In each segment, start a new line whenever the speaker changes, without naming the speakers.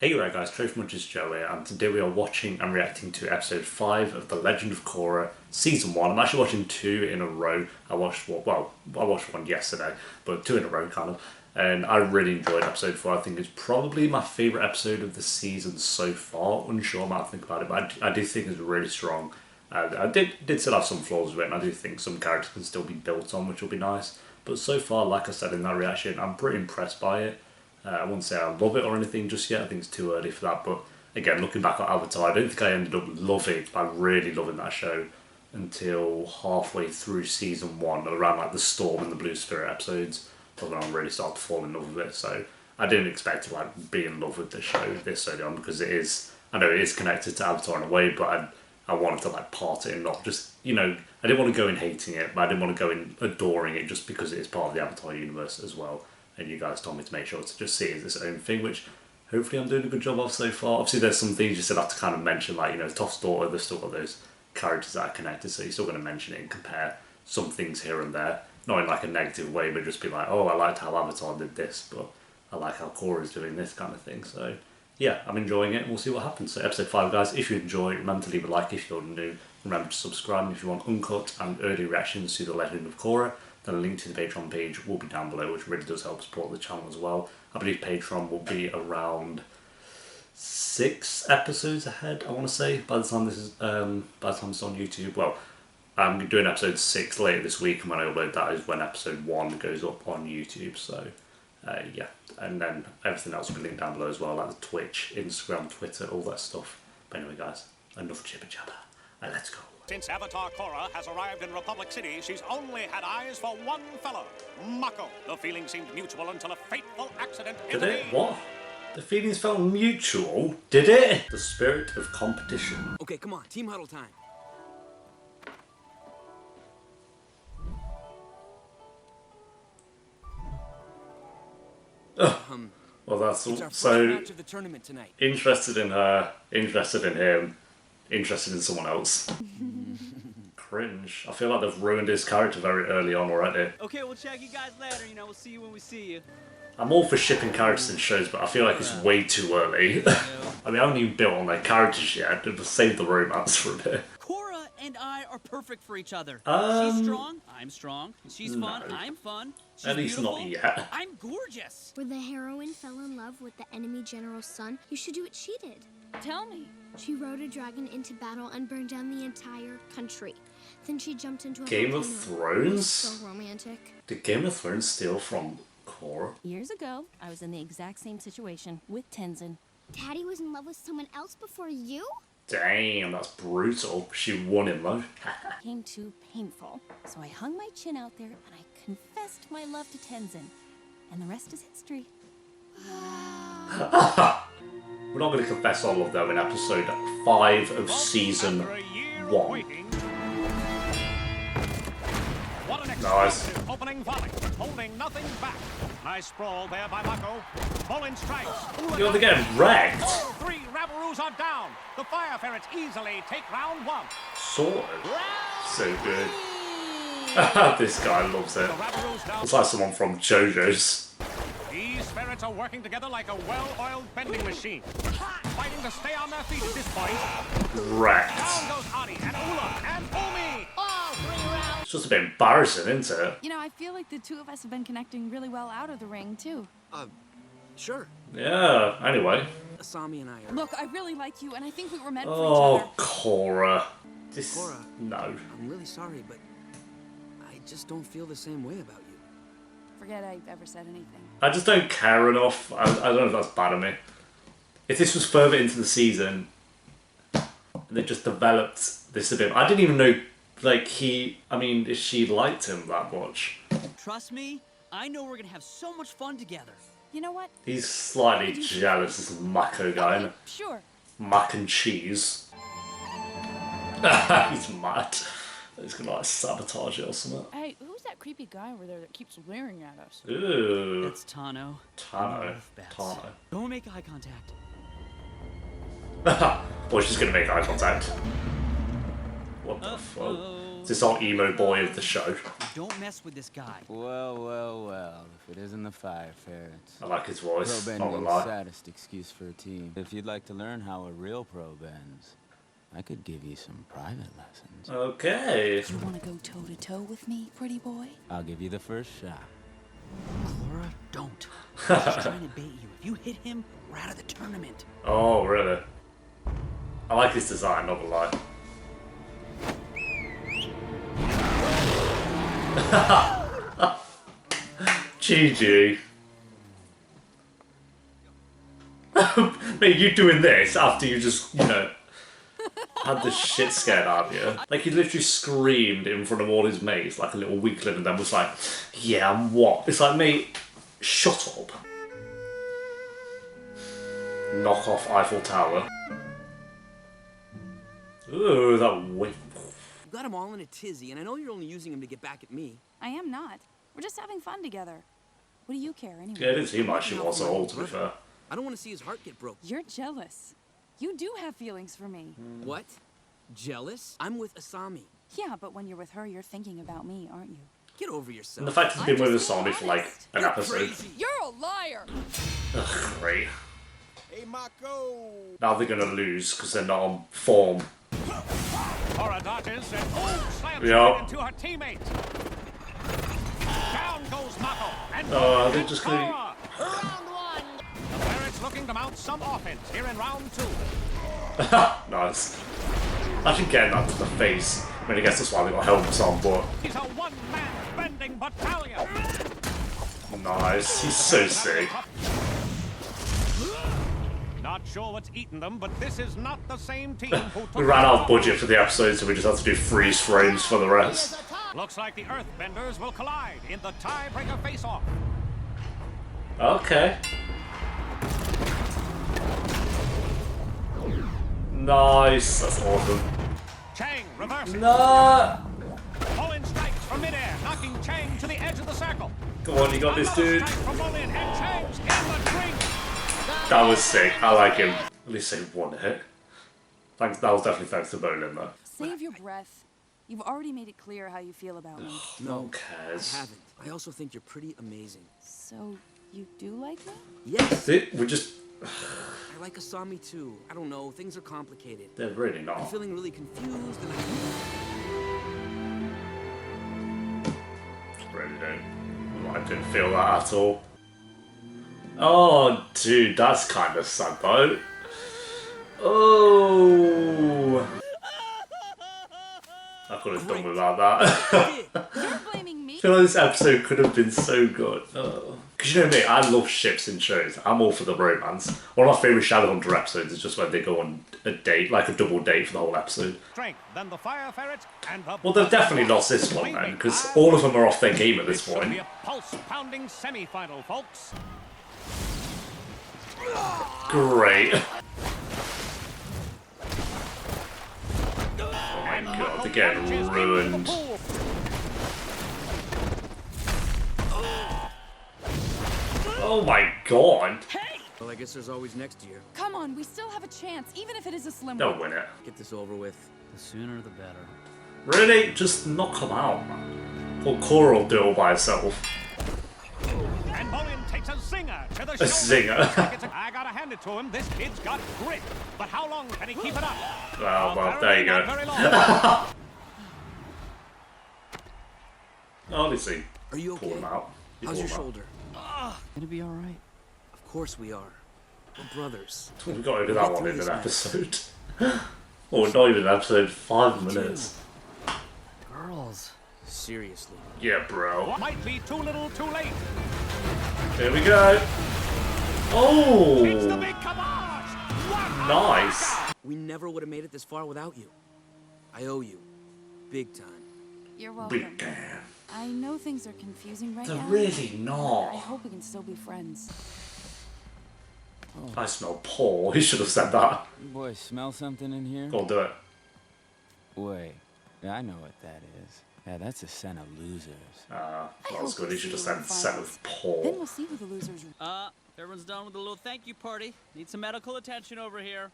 Hey right guys, Trophy Munch's Joe here, and today we are watching and reacting to episode 5 of The Legend of Korra, season 1. I'm actually watching 2 in a row. I watched one yesterday, but 2 in a row kind of. And I really enjoyed episode 4. I think it's probably my favourite episode of the season so far. Unsure about how to think about it, but I do think it's really strong. I did still have some flaws with it, and I do think some characters can still be built on, which will be nice. But so far, like I said in that reaction, I'm pretty impressed by it. I wouldn't say I love it or anything just yet. I think it's too early for that. But again, looking back at Avatar, I don't think I ended up really loving that show until halfway through season 1, around like the Storm and the Blue Spirit episodes. But then I really started to fall in love with it. So I didn't expect to like be in love with the show this early on, because it is. I know it is connected to Avatar in a way, but I wanted to like part it and not just, I didn't want to go in hating it, but I didn't want to go in adoring it just because it is part of the Avatar universe as well. And you guys told me to make sure to just see it as its own thing, which hopefully I'm doing a good job of so far. Obviously there's some things you still have to kind of mention, like, Toph's daughter, there's still got those characters that are connected, so you're still going to mention it and compare some things here and there. Not in like a negative way, but just be like, oh, I liked how Avatar did this, but I like how Korra's doing this kind of thing. So yeah, I'm enjoying it, and we'll see what happens. So episode 5, guys, if you enjoy, remember to leave a like if you're new. Remember to subscribe, and if you want uncut and early reactions to The Legend of Korra, then a link to the Patreon page will be down below, which really does help support the channel as well. I believe Patreon will be around 6 episodes ahead, I want to say, by the time this is by the time it's on YouTube. Well, I'm doing episode 6 later this week, and when I upload that is when episode 1 goes up on YouTube. So yeah, and then everything else will be linked down below as well, like the Twitch, Instagram, Twitter, all that stuff. But anyway, guys, enough chipper chapper. Let's go.
Since Avatar Korra has arrived in Republic City, she's only had eyes for one fellow, Mako. The feeling seemed mutual until a fateful accident
Did it? What? The feelings felt mutual? Did it? The spirit of competition.
Okay, come on, team huddle time.
Well, that's
It's our
so
first match of the tournament tonight.
interested in her, interested in him, interested in someone else. Cringe. I feel like they've ruined his character very early on already.
Okay, we'll check you guys later. We'll see you when we see you.
I'm all for shipping characters in shows, but I feel like it's way too early. I mean, I haven't even built on their characters yet. They've saved the romance for a bit.
Korra and I are perfect for each other.
Um,
She's strong, I'm strong. She's fun,
no.
I'm fun. She's
At least
beautiful,
not yet.
I'm gorgeous.
Where the heroine fell in love with the enemy general's son, you should do what she did.
Tell me.
She rode a dragon into battle and burned down the entire country. Then she jumped into a
Game of
volcano.
Thrones?
So romantic.
Did Game of Thrones steal from Korra?
Years ago, I was in the exact same situation with Tenzin.
Daddy was in love with someone else before you?
Damn, that's brutal. She won him though.
Came too painful. So I hung my chin out there and I confessed my love to Tenzin. And the rest is history.
We're not going to confess our love though in episode 5 of season 1.
What an
Nice.
explosive opening volley, holding nothing back. Nice sprawl there by Mako. Bullen strikes.
You're getting wrecked.
All 3 Rabaroos are down. The Fire Ferrets easily take round 1.
Sort of. So good. This guy loves it.
The Rabaroos down.
It's like someone from JoJo's.
These ferrets are working together like a well-oiled bending machine. Fighting to stay on their feet at this point.
Wrecked.
Down goes Adi and Ula and Umi. All 3 rounds.
It's just a bit embarrassing, isn't it?
You know, I feel like the two of us have been connecting really well out of the ring, too.
Sure.
Yeah, anyway.
Asami and I are...
Look, I really like you, and I think we were meant for
Oh,
each other.
Korra. This...
Korra.
No.
I'm really sorry, but I just don't feel the same way about you.
Forget I ever said anything.
I just don't care enough. I don't know if that's bad of me. If this was further into the season, and they just developed this a bit. I didn't even know, like, if she liked him that much.
Trust me, I know we're gonna have so much fun together.
You know what?
He's slightly jealous, this Mako guy,
Okay, sure.
mac and cheese. He's mad. He's gonna like sabotage it or something.
Hey, who's that creepy guy over there that keeps leering at us?
Ooh.
That's Tano.
Tano.
Bats.
Tano.
Don't make eye contact.
Well, she's gonna make eye contact. What the fuck? This old emo boy of the show.
Don't mess with this guy.
Well, if it isn't the fire ferrets.
I like his voice.
Pro
Not gonna
bending's
lie.
saddest excuse for a team. If you'd like to learn how a real pro bends, I could give you some private lessons.
Okay.
You want to go toe-to-toe with me, pretty boy?
I'll give you the first shot.
Korra, don't. He's just trying to bait you. If you hit him, we're out of the tournament.
Oh, really? I like his design, not gonna lie. GG. Mate, you doing this after you just, you know, had the shit scared out of you. Like, he literally screamed in front of all his mates like a little weakling and then was like, yeah, I'm what? It's like, mate, shut up. Knock off Eiffel Tower. Ooh, that whip.
You got him all in a tizzy, and I know you're only using him to get back at me.
I am not. We're just having fun together. What do you care anyway?
Yeah, it didn't seem like she was at all, to be fair.
I don't want to see his heart get broke.
You're jealous. You do have feelings for me.
What? Jealous? I'm with Asami.
Yeah, but when you're with her, you're thinking about me, aren't you?
Get over yourself.
And the fact he's been
I'm
with
just
Asami
being
for like
honest.
an
You're
episode.
crazy.
You're a liar!
Ugh, great.
Hey, Mako!
Now they're gonna lose because they're not on form.
Korra dodges and slams
Yeah.
right into her teammate. Down goes Mako. And
They're just gonna.
Korra. Round one. The Pirates looking to mount some offense here in round two.
Nice. Actually getting that to the face. I mean, I guess that's why they got helmets on, but
He's a one-man bending battalion.
nice. He's so sick.
Not sure what's eating them, but this is not the same team who took
We ran out of budget for the episode, so we just had to do freeze frames for the rest.
Looks like the Earthbenders will collide in the tiebreaker face-off.
Okay. Nice. That's awesome.
Chang reversing.
No.
Bolin strikes from midair, knocking Chang to the edge of the circle.
Come on, you got this,
Another
dude.
strike from Bolin, and Chang's in the drink.
That was sick. I like him. At least say one hit. Thanks. That was definitely thanks to Bolin, though.
Save your breath. You've already made it clear how you feel about me.
No,
Who cares?
I haven't. I also think you're pretty amazing.
So, you do like me?
Yes,
See, we just.
I like Asami too. I don't know, things are complicated.
They're really
I'm
not.
feeling really confused and
Really don't. I didn't feel that at all. Oh, dude, that's kind of sad though. Oh. I could have done without that.
You're blaming me?
I feel like this episode could have been so good. Because you know me, I love ships in shows. I'm all for the romance. One of my favourite Shadowhunter episodes is just when they go on a date, like a double date for the whole episode.
Strength, then the Fire Ferret, and the...
Well, they've definitely lost this one then, because all of them are off their game at this
This should be
point.
a pulse-pounding semi-final, folks.
Great. Oh my god, they're getting ruined. Oh my god.
well, I guess there's always next year.
Come on, we still have a chance, even if it is a slim
They'll
one.
win it.
Get this over with.
The sooner the better.
Really? Just knock them out, man. Or Korra will do it all by herself.
And Bolin takes a zinger to the
A
shoulder.
zinger.
I gotta hand it to him. This kid's got grit. But how long can he keep it up?
Well, there you
Apparently not
go.
very long.
Honestly,
Are you
pull
okay?
them out. You
How's
pull
your
them out.
shoulder?
Gonna be alright.
Of course we are. We're brothers.
We got over that
Get
one
through
in
this,
an
man.
episode. Or not even an episode, 5 minutes.
Girls.
Seriously.
Yeah, bro.
Might be too little, too late.
Here we go.
It's the
Oh,
big caboose. What a
nice.
We never would have made it this far without you. I owe you. Big time.
You're welcome.
Big damn.
I know things are confusing right
They're
now.
really
I
not.
hope we can still be friends.
I smell Paul. He should have said that.
Boy, smell something in here?
Go on, do it.
Wait, yeah, I know what that is. Yeah, that's a scent of losers.
That
I
was
hope
good.
we
He should have
see
said
you in
set
finals.
of
Then
Paul.
we'll see who the losers are.
Everyone's done with a little thank you party. Need some medical attention over here.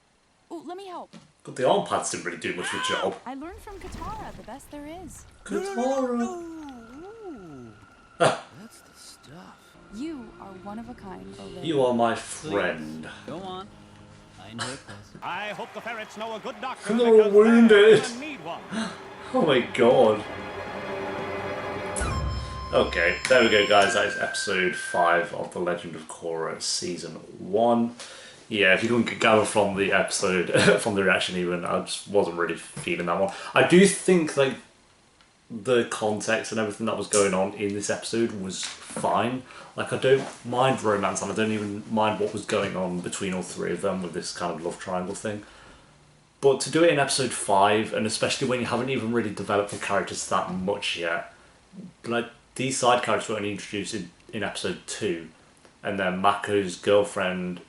Oh, let me help.
But the arm pads didn't really do much of a job.
I learned from Katara, the best there is.
Katara.
That's the stuff.
You are one of a kind, Olivia.
You are my friend.
Go on. I enjoy close.
I hope the ferrets know a good doctor
They're
because
wounded.
they're gonna need one.
Oh my god. Okay, there we go guys, that is episode 5 of The Legend of Korra Season 1. Yeah, if you couldn't gather from the episode, from the reaction even, I just wasn't really feeling that one. I do think like the context and everything that was going on in this episode was fine. Like I don't mind romance and I don't even mind what was going on between all three of them with this kind of love triangle thing. But to do it in episode 5, and especially when you haven't even really developed the characters that much yet, like these side characters were only introduced in episode 2, and then Mako's girlfriend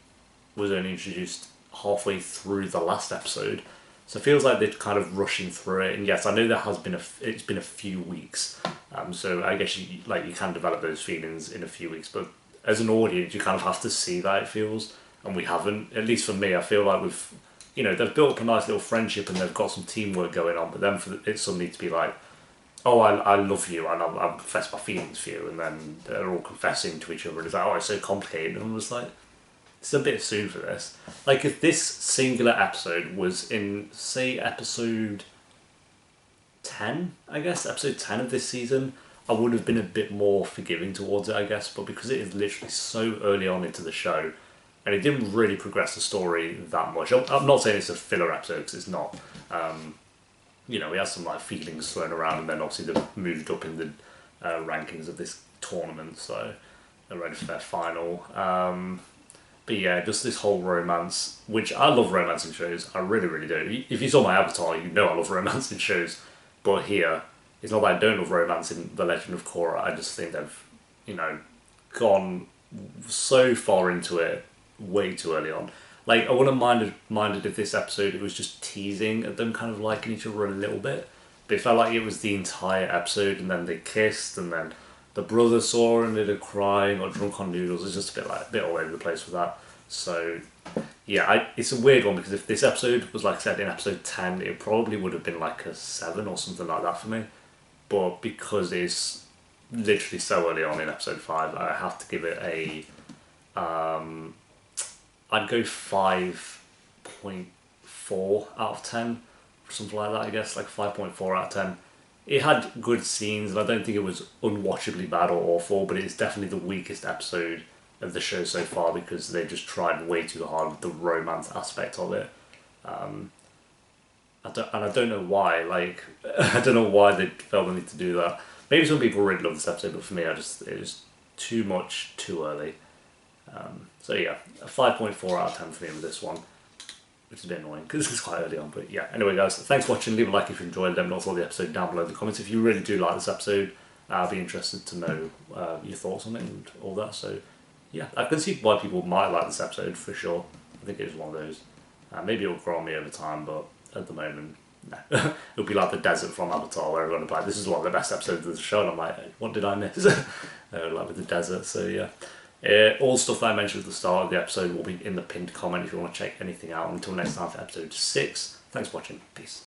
was only introduced halfway through the last episode. So it feels like they're kind of rushing through it. And yes, I know there has been it's been a few weeks, so I guess you can develop those feelings in a few weeks. But as an audience, you kind of have to see that it feels, and we haven't. At least for me, I feel like they've built up a nice little friendship and they've got some teamwork going on. But then for it suddenly to be like, oh, I love you and I confess my feelings for you, and then they're all confessing to each other, and it's like, oh, it's so complicated, and I'm just like, it's a bit soon for this. Like, if this singular episode was in, say, episode 10, I guess, episode 10 of this season, I would have been a bit more forgiving towards it, I guess, but because it is literally so early on into the show, and it didn't really progress the story that much. I'm not saying it's a filler episode, because it's not. We had some like feelings thrown around, and then obviously they've moved up in the rankings of this tournament, so they're ready for their final. But yeah, just this whole romance, which I love romancing shows, I really, really do. If you saw my avatar, you know I love romancing shows, but here, it's not that I don't love romance in The Legend of Korra, I just think they've, gone so far into it way too early on. Like, I wouldn't minded if this episode, it was just teasing at them kind of liking each other a little bit. But it felt like it was the entire episode, and then they kissed, and then the brother saw her and they were crying or drunk on noodles. It's just a bit all over the place with that. So, yeah, it's a weird one because if this episode was, like I said, in episode 10, it probably would have been like a 7 or something like that for me. But because it's literally so early on in episode 5, I have to give it a... I'd go 5.4 out of 10, something like that, I guess, like 5.4 out of 10. It had good scenes, and I don't think it was unwatchably bad or awful, but it's definitely the weakest episode of the show so far because they just tried way too hard with the romance aspect of it. I don't know why, I don't know why they felt the need to do that. Maybe some people really love this episode, but for me, it was too much, too early. So yeah, a 5.4 out of 10 for me with this one, which is a bit annoying because it's quite early on. But yeah, anyway guys, thanks for watching. Leave a like if you enjoyed. Let me know the episode down below in the comments. If you really do like this episode, I'll be interested to know your thoughts on it and all that. So yeah, I can see why people might like this episode for sure. I think it is one of those. Maybe it'll grow on me over time, but at the moment, no. It'll be like the desert from Avatar where everyone will be like, this is one of the best episodes of the show, and I'm like, what did I miss? Like with the desert, so yeah. All stuff that I mentioned at the start of the episode will be in the pinned comment if you want to check anything out. Until next time for episode 6, thanks for watching. Peace.